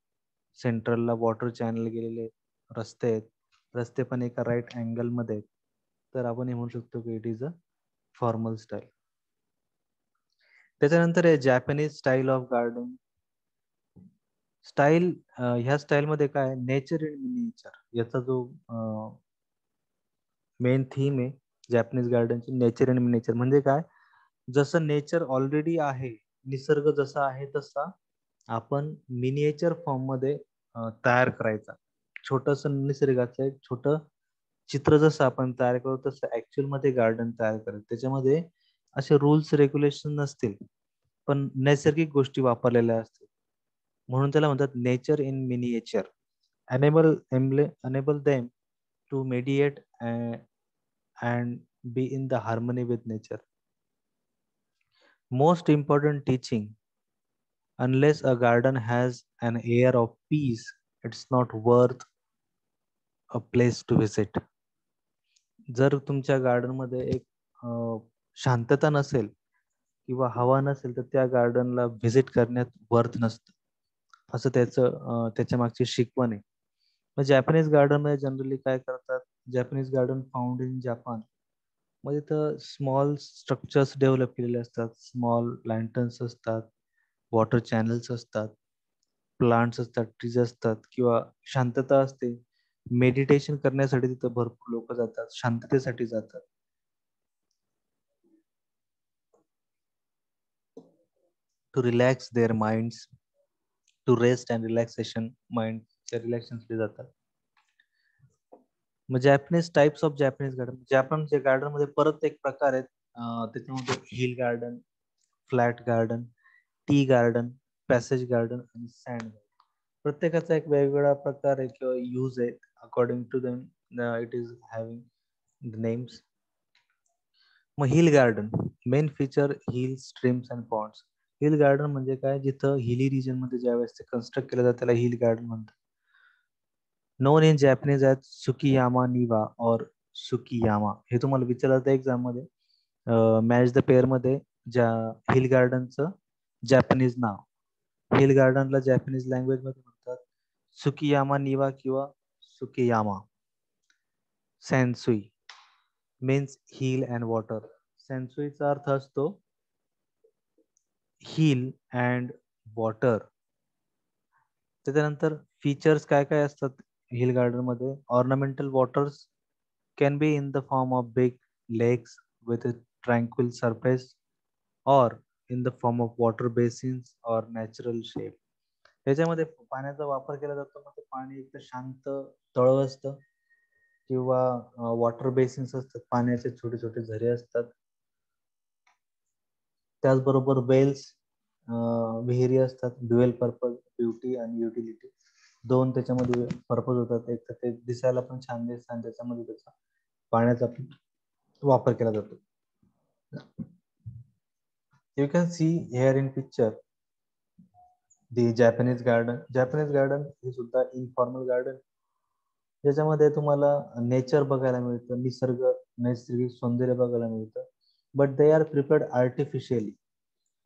सेंट्रलला वॉटर चॅनल गेलेले आहेत. रस्ते आहेत, रस्ते पण एका राईट अँगल मध्ये आहेत, तर आपण हे म्हणू शकतो की it is a formal style. त्याच्यानंतर आहे Japanese style of garden. Style, ह्या स्टाईल मध्ये काय नेचर इन मिनिएचर, याचा जो मेन थीम आहे जॅपनीज गार्डनची, नेचर इन मिनिएचर. म्हणजे काय, जसं नेचर ऑलरेडी आहे, निसर्ग जसा आहे तसा आपण मिनिएचर फॉर्म मध्ये तयार करायचा. छोटस निसर्गाचं एक छोट चित्र जसं आपण तयार करू तसं ऍक्च्युअल मध्ये गार्डन तयार करायचं. त्याच्यामध्ये असे रूल्स रेग्युलेशन नसतील, पण नैसर्गिक गोष्टी वापरलेल्या असतील. म्हणून त्याला म्हणतात nature in miniature. enable them to mediate and be in the harmony with nature. Most important teaching: unless a garden has an air of peace, it's not worth a place to visit. जर तुमच्या garden मध्ये एक शांतता नसेल किंवा हवा नसेल तर त्या गार्डनला व्हिजिट करण्यात वर्थ नसतं, असं त्याच्या मागची शिकवण आहे. मग जॅपनीज गार्डन मध्ये जनरली काय करतात, Japanese garden found in Japan मध्ये तर स्मॉल स्ट्रक्चर्स डेव्हलप केलेले असतात, स्मॉल लँटर्न्स असतात, वॉटर चॅनल्स असतात, प्लांट्स असतात, ट्रीज असतात, किंवा शांतता असते. मेडिटेशन करण्यासाठी तिथं भरपूर लोक जातात, शांततेसाठी जातात. To relax their minds, to rest and relaxation mind, रिलॅक्सेशनसाठी जातात. मग Japanese types of Japanese garden, जपानच्या गार्डन मध्ये परत एक प्रकार आहेत. त्याच्यामध्ये hill garden, flat garden, tea garden, passage garden आणि सँड गार्डन. प्रत्येकाचा एक वेगवेगळा प्रकार आहे किंवा यूज आहे. According to them it is having the names. मग hill garden main feature hill, streams and ponds. Hill garden म्हणजे काय, जिथं हिली रिजन मध्ये ज्यावेळेस ते कन्स्ट्रक्ट केलं जातं त्याला हिल गार्डन म्हणतात. नोन इन जॅपनीज ॲज सुकियामा निवा और सुकियामा. हे तुम्हाला विचारलं जातं एक्झाम मध्ये, मॅच द पेअर मध्ये ज्या हिल गार्डनचं जॅपनीज नाव. हिल गार्डनला जॅपनीज लँग्वेज मध्ये म्हणतात सुकियामा निवा किंवा सुकियामा. सॅनसुई मीन्स हिल अँड वॉटर. सॅनसुईचा अर्थ असतो हिल अँड वॉटर. त्याच्यानंतर फीचर्स काय काय असतात हिल गार्डन मध्ये, ornamental waters can be in the form of big lakes with a tranquil surface or in the form of water basins or natural shape. त्याच्यामध्ये पाण्याचा वापर केला जातो, मग ते पाणी एक शांत तळ असतं किंवा वॉटर बेसिन्स असतात, पाण्याचे छोटे छोटे झरे असतात. त्याचबरोबर वेल्स, विहिरी असतात. ड्युएल पर्पज, ब्युटी आणि युटिलिटी, दोन त्याच्यामध्ये पर्पज होतात. एक तर ते दिसायला पण छान दिसतं आणि त्याच्यामध्ये त्याचा पाण्याचा वापर केला जातो. You can C hair in picture the Japanese garden. Japanese garden हे सुद्धा इनफॉर्मल गार्डन, ज्याच्यामध्ये तुम्हाला नेचर बघायला मिळतं, निसर्ग, नैसर्गिक सौंदर्य बघायला मिळतं. But they are prepared artificially.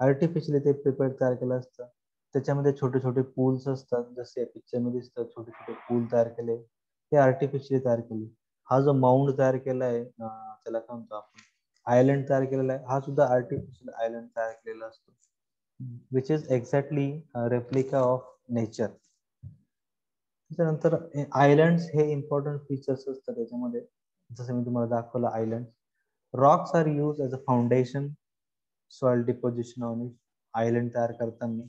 Artificially ते प्रिपेअर्ड तयार केलं असतं. त्याच्यामध्ये छोटे छोटे पूल्स असतात, जसे पिक्चर मध्ये दिसतात छोटे छोटे पूल तयार केले, ते आर्टिफिशियली तयार केले. हा जो माउंड तयार केला आहे, त्याला काय म्हणतो आपण, आयलंड तयार केलेला आहे, हा सुद्धा आर्टिफिशियल आयलंड तयार केलेला असतो, which is exactly replica of nature. त्याच्यानंतर आयलंड हे इम्पॉर्टंट फीचर्स असतात त्याच्यामध्ये, जसं मी तुम्हाला दाखवलं island. Rocks are use as a foundation, soil deposition on it, island तयार करताना.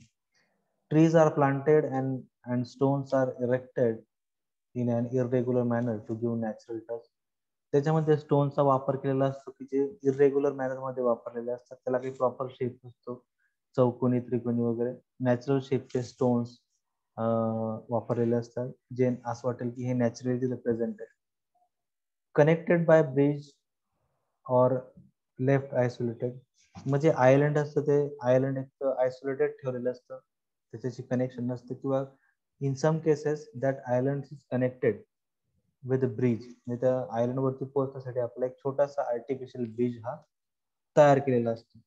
Trees are planted and stones are erected in an irregular manner to give natural touch. त्याच्यामध्ये स्टोनचा वापर केलेला असतो की जे इरेग्युलर मॅनर मध्ये वापरलेले असतात, त्याला काही प्रॉपर शेप नसतो, चौकोनी, त्रिकोणी वगैरे. नॅचरल शेपचे स्टोन्स वापरलेले असतात, जे असं वाटेल की हे नॅचरली रिप्रेझेंट आहे. कनेक्टेड बाय ब्रिज और लेफ्ट आयसोलेटेड. म्हणजे आयलंड असतं ते आयलंड एक आयसोलेटेड ठेवलेलं असतं, त्याच्याशी कनेक्शन नसतं, किंवा in some cases that island is connected with bridge. म्हणजे त्या आयलंड वरती पोहोचण्यासाठी आपला एक छोटासा आर्टिफिशियल ब्रिज हा तयार केलेला असतो.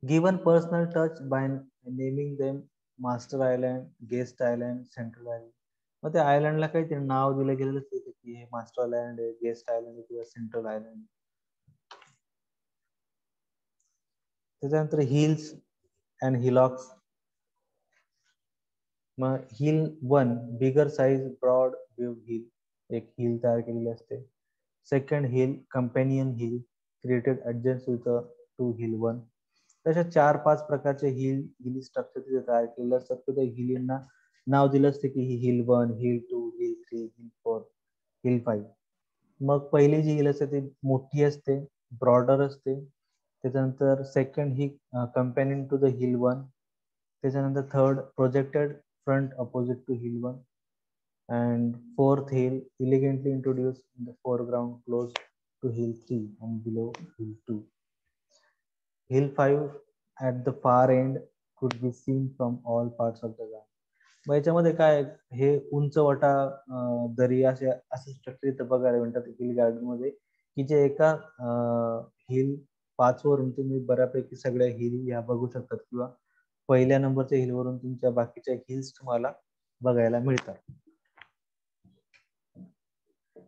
Given personal touch by naming them master island, guest island, central island. मग त्या आयलंडला काहीतरी नाव दिलं गेलेलं असतं की हे मास्टर आयलंड आहे, गेस्ट आयलंड आहे किंवा सेंट्रल आयलंड. त्याच्यानंतर हिल्स अँड हिलॉक्स. मग hill 1 bigger size broad view hill, एक हिल तयार केलेली असते. Second hill companion hill created adjust with to hill 1. तशा 4-5 प्रकारचे हिल स्ट्रक्चर तिथे तयार केलेले असतात. तर त्या हिलींना नाव दिलं असते की ही hill 1, hill 2, hill 3, hill 4, hill 5. मग पहिली जी हिल असते ती मोठी असते, ब्रॉडर असते. त्याच्यानंतर सेकंड ही कंपॅनियन टू द हिल 1. त्याच्यानंतर third projected front opposite to hill 1, and fourth hill elegantly introduced in the foreground close to hill 3 and below hill 2. Hill 5 at the far end could be seen from all parts of the garden. मग याच्यामध्ये काय हे उंच वटा दरी असे असे structure इथं बघायला मिळतात हिल गार्डन मध्ये, की जे एका हिल 5 वरून तुम्ही बऱ्यापैकी सगळ्या हिल या बघू शकतात किंवा पहिल्या नंबरच्या हिल वरून तुमच्या बाकीच्या हिल्स तुम्हाला बघायला मिळतात.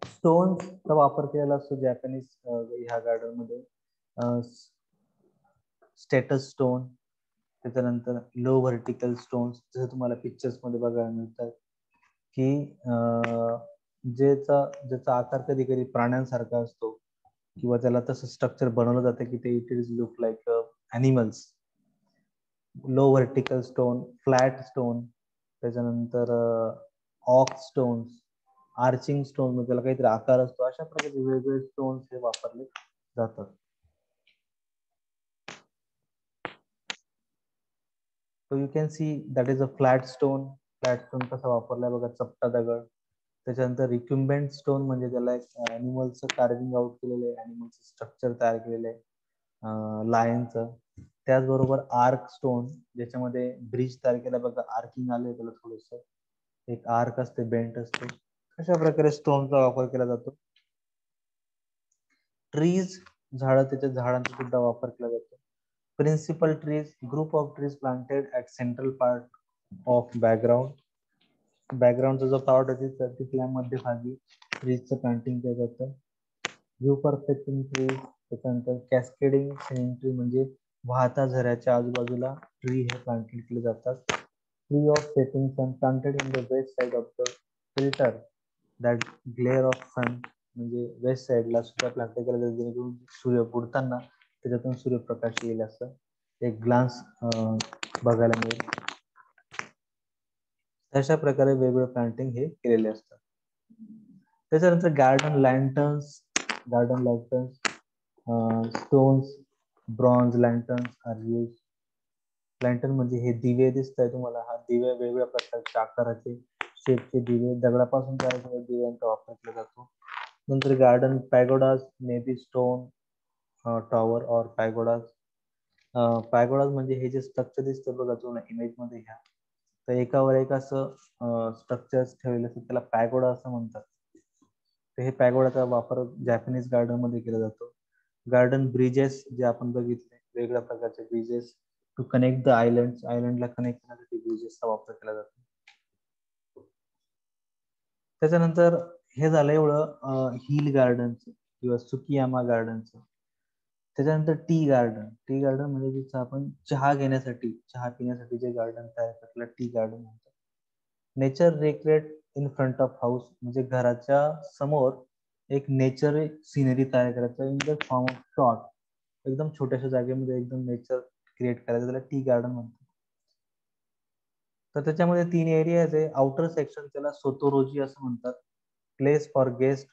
स्टोनचा वापर केलेला असतो जॅपनीज ह्या गार्डन मध्ये. स्टेटस स्टोन, त्याच्यानंतर लो व्हर्टिकल स्टोन्स जसं तुम्हाला पिक्चर्स मध्ये बघायला मिळतात, की ज्याचा आकार कधी कधी प्राण्यांसारखा असतो किंवा त्याला तसं स्ट्रक्चर बनवलं जातं की ते it is look like animals. Low vertical stone, flat stone, त्याच्यानंतर ऑक्स स्टोन्स, आर्चिंग स्टोन, म्हणजे त्याला काहीतरी आकार असतो. अशा प्रकारचे वेगवेगळे स्टोन्स हे वापरले जातात. So you can see that is a flat stone. Flat stone कसा वापरलाय बघा, चपटा दगड. त्याच्यानंतर रिक्युम्बेंट स्टोन म्हणजे त्याला एक ॲनिमलचं कार्विंग आउट केलेलं आहे, ॲनिमलचं स्ट्रक्चर तयार केलेलं आहे लायनचं. त्याचबरोबर आर्क स्टोन, ज्याच्यामध्ये ब्रिज तयार केला बघा, आर्किंग आले त्याला थोडस, एक आर्क असते, बेंट असते. अशा प्रकारे स्टोनचा वापर केला जातो. ट्रीज, झाड, त्याच्या झाडांचा सुद्धा वापर केला जातो. Principal trees, group of trees planted at central part of background. बॅकग्राऊंडचा जो पार्ट आहे तिथल्या मध्यभागी ट्रीजचं प्लांटिंग केलं जातं. व्ह्यू परफेक्टिंग ट्रीज, त्याच्यानंतर कॅस्केडिंग सिनिंग ट्री म्हणजे वाहता झऱ्याच्या आजूबाजूला ट्री हे प्लांटेड केले जातात. Tree of setting sun planted in the west side of the filter that glare of sun, म्हणजे वेस्ट साइडला सुद्धा प्लांटेड केलं जातं जेणेकरून सूर्य बुडताना त्याच्यातून सूर्यप्रकाश येईल असं एक ग्लान्स बघायला मिळेल. अशा प्रकारे वेगवेगळे प्लांटिंग हे केलेले असतात. त्याच्यानंतर garden lanterns, stones, bronze lanterns are use. Lantern म्हणजे हे दिवे दिसत आहे तुम्हाला, हा दिवे वेगवेगळ्या प्रकारच्या आकाराचे शेपचे दिवे, दगडापासून तयार केलेल्या दिव्यांचा वापर केला जातो. नंतर garden pagodas, may be stone tower और पॅगोडाज. पॅगोडाज म्हणजे हे जे स्ट्रक्चर दिसतं बघा तुम्हाला इमेज मध्ये ह्या, तर एकावर एक असं स्ट्रक्चर्स ठेवलेले असतात, त्याला पॅगोडा असं म्हणतात. तर हे पॅगोडाचा वापर जॅपनीज गार्डन मध्ये केला जातो. गार्डन ब्रिजेस, जे आपण बघितले वेगवेगळ्या प्रकारचे bridges to connect the island, आयलंडला कनेक्ट करण्यासाठी ब्रिजेसचा वापर केला जातो. त्याच्यानंतर हे झालं एवढं हिल गार्डनचं किंवा सुकियामा गार्डनचं. त्याच्यानंतर टी गार्डन. टी गार्डन म्हणजे जिथं आपण चहा घेण्यासाठी, चहा पिण्यासाठी जे गार्डन तयार करतात टी गार्डन म्हणतात. Nature recreate in front of house, म्हणजे घराच्या समोर एक नेचर सिनरी तयार करायचं in the form of shot, एकदम छोट्याशा जागेमध्ये एकदम नेचर क्रिएट करायचं, त्याला टी गार्डन म्हणतात. तर त्याच्यामध्ये 3 एरियाज आहे. आउटर सेक्शन त्याला सोतोरोजी असं म्हणतात. Place for guest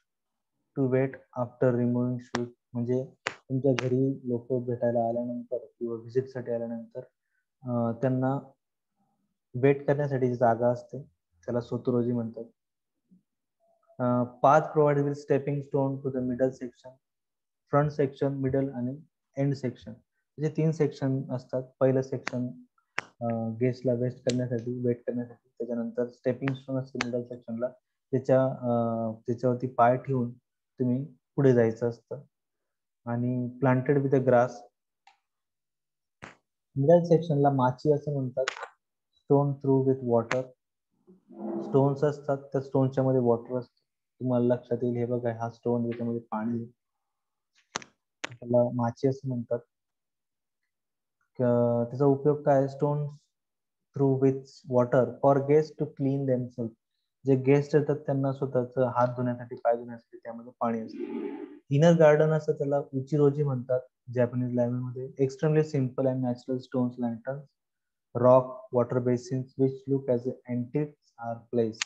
to wait after removing shoes, म्हणजे तुमच्या घरी लोक भेटायला आल्यानंतर किंवा व्हिजिट साठी आल्यानंतर त्यांना वेट करण्यासाठी जागा असते, त्याला सोतोरोजी म्हणतात. Path provided with stepping stone to the middle section, front section, middle आणि एंड सेक्शन, म्हणजे 3 सेक्शन असतात. पहिलं सेक्शन गेस्टला वेट करण्यासाठी, त्याच्यानंतर स्टेपिंग स्टोन असते मिडल सेक्शनला, त्याच्यावरती पाय ठेवून तुम्ही पुढे जायचं असतं. आणि प्लांटेड विथ ग्रास. मिडल सेक्शनला माची असं म्हणतात. Stone through with water. Stones असतात, त्या स्टोनच्या मध्ये वॉटर असतं. तुम्हाला लक्षात येईल, हे बघा हा स्टोन, याच्यामध्ये पाणी आहे. त्याला माची असं म्हणतात. त्याचा उपयोग काय, stone through with water for guest to clean themselves. जे गेस्ट येतात त्यांना स्वतःच हात धुण्यासाठी, पाय धुण्यासाठी त्यामध्ये पाणी असतं. इनर गार्डन असं त्याला उचिरोजी म्हणतात जॅपनीज लँग्वेज मध्ये. Extremely simple and natural stones, lantern, rock, water basins which look as antiques are place.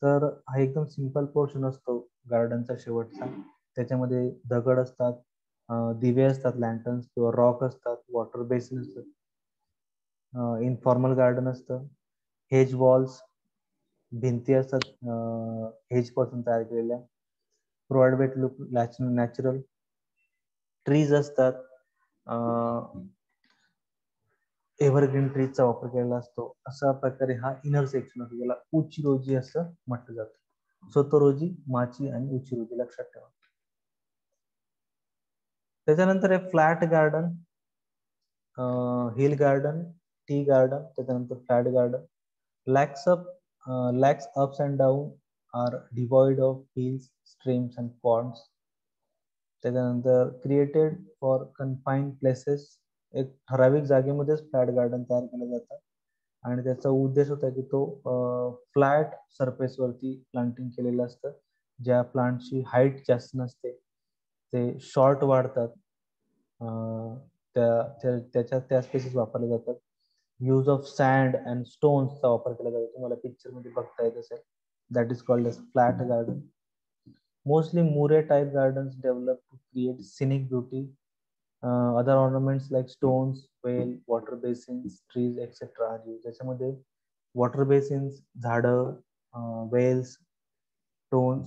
तर हा एकदम सिंपल पोर्शन असतो गार्डनचा शेवटचा. त्याच्यामध्ये दगड असतात, दिवे असतात, लँटर्न्स किंवा रॉक असतात, वॉटर बेसिन असतात, इनफॉर्मल गार्डन असतं, हेज वॉल्स, भिंती असतात हेज पासून तयार केलेल्या, प्रोव्हाइड लुक नॅचरल, ट्रीज असतात, एव्हरग्रीन ट्रीजचा वापर केलेला असतो. अशा प्रकारे हा इनर सेक्शन असतो, ज्याला उचिरोजी असं म्हटलं जातं. सोतोरोजी, माची आणि उचिरोजी लक्षात ठेवा. त्याच्यानंतर आहे flat garden, hill garden, tea garden, त्याच्यानंतर flat garden. Lacks ups and down, are devoid of hills, streams and ponds. त्याच्यानंतर क्रिएटेड फॉर कन्फाइन्ड प्लेसेस, एक ठराविक जागेमध्येच फ्लॅट गार्डन तयार केलं जातं आणि त्याचा उद्देश होता की तो फ्लॅट सरफेसवरती प्लांटिंग केलेलं असतं. ज्या प्लांटची हाईट जास्त नसते ते शॉर्ट वाढतात, त्या स्पेसिस वापरले जातात. यूज ऑफ सँड अँड स्टोन्सचा वापर केला जातो, तुम्हाला पिक्चर मध्ये बघता येत असेल. That is called as flat garden. Mostly Murray type gardens developed to create scenic beauty. Other ornaments like stones, whale, water basins, trees, etc. are used. त्याच्यामध्ये वॉटर बेसिन्स, झाडं, वेल्स,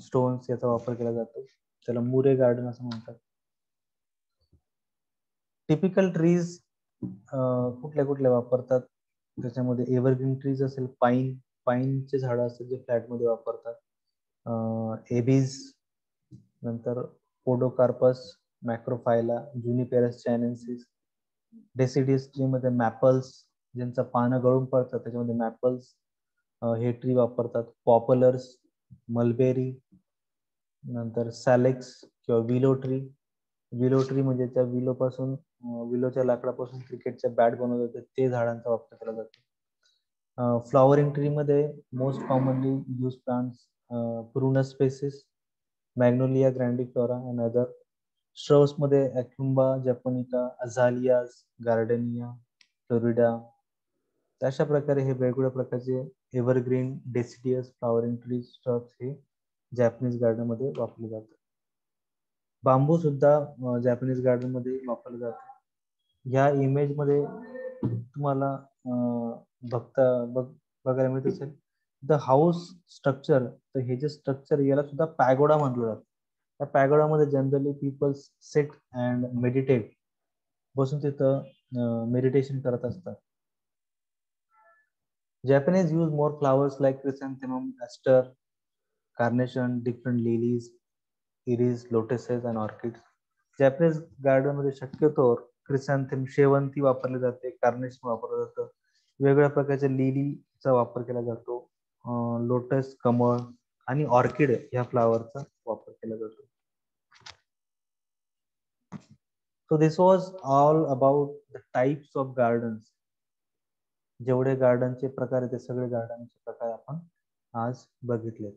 स्टोन्स याचा वापर केला जातो. त्याला मुरे गार्डन असं म्हणतात. टिपिकल ट्रीज कुठल्या कुठल्या वापरतात, त्याच्यामध्ये एव्हरग्रीन ट्रीज असेल, पाईनचे झाडं असतात जे फ्लॅटमध्ये वापरतात, एबीज, नंतर पोडोकार्पस, मॅक्रोफायला, जुनिपेरस चायनेन्सिस. डेसिडियस ट्री मध्ये मॅपल्स, ज्यांचं पानं गळून पडतात त्याच्यामध्ये मॅपल्स हे ट्री वापरतात. पॉप्युलर्स, मलबेरी, नंतर सॅलेक्स किंवा विलो ट्री. विलो ट्री म्हणजे त्या विलो पासून, विलोच्या लाकडापासून क्रिकेटच्या बॅट बनवले जाते, ते झाडांचा वापर केला जातो. फ्लॉवरिंग ट्री मध्ये most commonly use plants, prunus species, magnolia grandiflora and other. Shrubs मध्ये ॲक्युंबा जॅपोनिका, अझालियाज, गार्डनिया, फ्लोरिडा. अशा प्रकारे हे वेगवेगळ्या प्रकारचे evergreen, deciduous, flowering trees, shrubs हे जॅपनीज गार्डन मध्ये वापरले जातात. बांबू सुद्धा जॅपनीज गार्डन मध्ये वापरलं जातं. या इमेज मध्ये तुम्हाला बघायला मिळत असेल द हाऊस स्ट्रक्चर. तर हे जे स्ट्रक्चर याला सुद्धा पॅगोडा म्हटलं जातं. त्या पॅगोडामध्ये generally people sit and meditate, बसून तिथं मेडिटेशन करत असतात. Japanese use more flowers like chrysanthemum, aster, carnation, different lilies, iris, lotuses and orchids. Japanese garden मध्ये शक्यतो क्रिसॅन्थेम, शेवंती वापरली जाते, कार्नेशन वापरलं जातं, वेगवेगळ्या प्रकारच्या लिलीचा वापर केला जातो, लोटस, कमळ आणि ऑर्किड ह्या फ्लावरचा वापर केला जातो. So this was all about the types of gardens. जेवढे गार्डनचे प्रकार आहेत ते सगळे गार्डनचे प्रकार आपण आज बघितले.